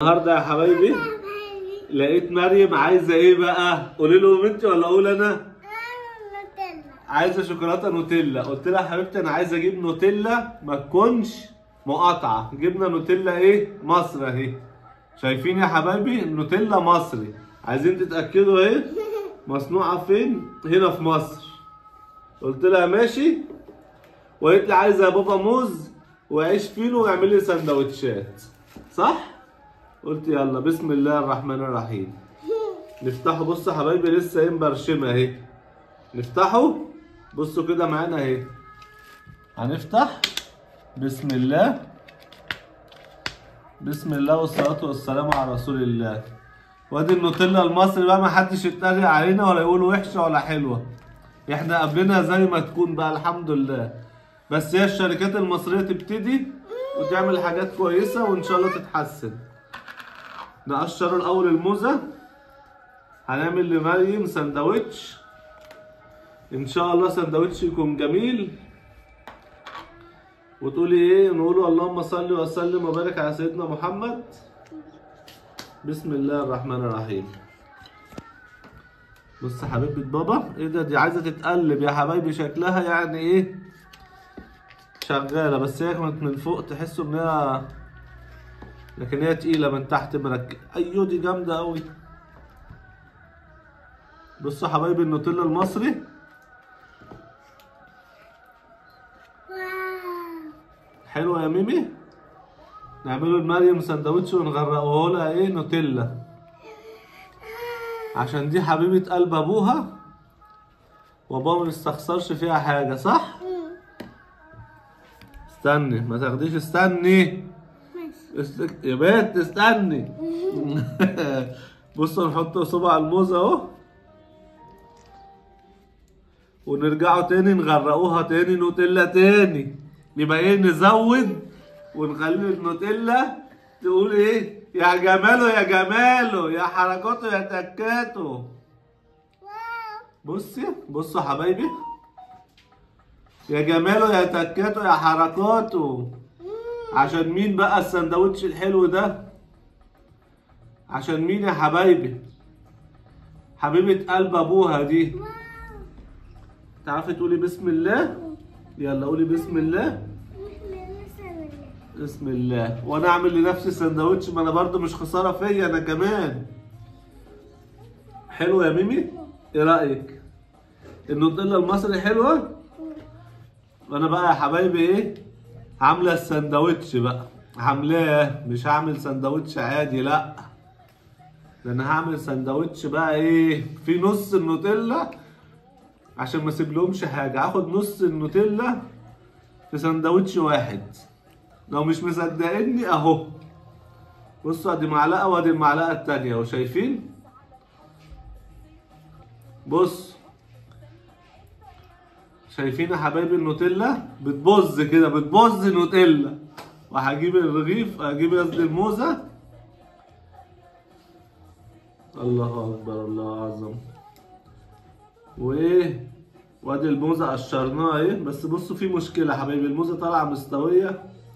النهارده يا حبايبي لقيت مريم عايزه ايه بقى؟ قولي لهم انت ولا اقول انا؟ نوتيلا. عايزه شوكولاته نوتيلا. قلت لها يا حبيبتي انا عايزه اجيب نوتيلا ما تكونش مقاطعه. جبنا نوتيلا ايه؟ مصري اهي. شايفين يا حبايبي؟ النوتيلا مصري. عايزين تتاكدوا اهي مصنوعه فين؟ هنا في مصر. قلت لها ماشي، وقالت لي عايزه يا بابا موز وعيش فينو ويعمل لي سندوتشات، صح؟ قلت يلا بسم الله الرحمن الرحيم. نفتحه. بصوا يا حبايبي لسه ايه مبرشمه اهي. نفتحه. بصوا كده معانا اهي. هنفتح. بسم الله. بسم الله والصلاة والسلام على رسول الله. وادي النوتيلا المصري بقى، ما حدش يتريق علينا ولا يقول وحشه ولا حلوه. احنا قبلنا زي ما تكون بقى الحمد لله. بس هي الشركات المصريه تبتدي وتعمل حاجات كويسه وان شاء الله تتحسن. نقشر الاول الموزه. هنعمل لمريم سندوتش ان شاء الله. سندوتش يكون جميل. وتقولي ايه؟ نقوله اللهم صل وسلم وبارك على سيدنا محمد. بسم الله الرحمن الرحيم. بص يا حبيبه بابا، ايه ده؟ دي عايزه تتقلب يا حبايبي. شكلها يعني ايه؟ شغاله. بس هي كانت من فوق تحسوا ان هي، لكن هي تقيله من تحت مركب. ايوه دي جامده قوي. بصوا يا حبايبي النوتيلا المصري. حلوه يا ميمي. نعمله لمريم سندوتش ونغرقه لها ايه؟ نوتيلا. عشان دي حبيبه قلب ابوها وابوها ما يستخسرش فيها حاجه، صح؟ استني ما تاخديش. استني يا بنت استني. بصوا نحط صباع الموز اهو، ونرجعوا تاني نغرقوها تاني نوتيلا تاني. يبقى ايه؟ نزود ونخلي النوتيلا تقول ايه؟ يا جماله يا جماله، يا حركاته يا تكاته. بصوا يا حبايبي، يا جماله يا تكاته يا حركاته. عشان مين بقى السندوتش الحلو ده؟ عشان مين يا حبايبي؟ حبيبة قلب ابوها دي. تعرفي تقولي بسم الله؟ يلا قولي بسم الله. بسم الله. وانا اعمل لنفسي سندوتش، ما انا برضو مش خساره فيا انا كمان. حلوه يا ميمي؟ ايه رايك؟ النوتيلا المصري حلوه؟ وانا بقى يا حبايبي ايه؟ عامله السندوتش بقى. عاملاه، مش هعمل سندوتش عادي، لا ده انا هعمل سندوتش بقى ايه؟ في نص النوتيلا عشان ما اسيبلهمش حاجه. هاخد نص النوتيلا في سندوتش واحد. لو مش مصدقيني اهو، بصوا ادي معلقه وادي المعلقه التانيه اهو. شايفين؟ بص، شايفين يا حبايبي النوتيلا بتبظ كده، بتبظ نوتيلا. وهجيب الرغيف، هجيب قصدي الموزه. الله اكبر الله اعظم. وايه؟ وادي الموزه قشرناها اهي. بس بصوا في مشكله يا حبايبي، الموزه طالعه مستويه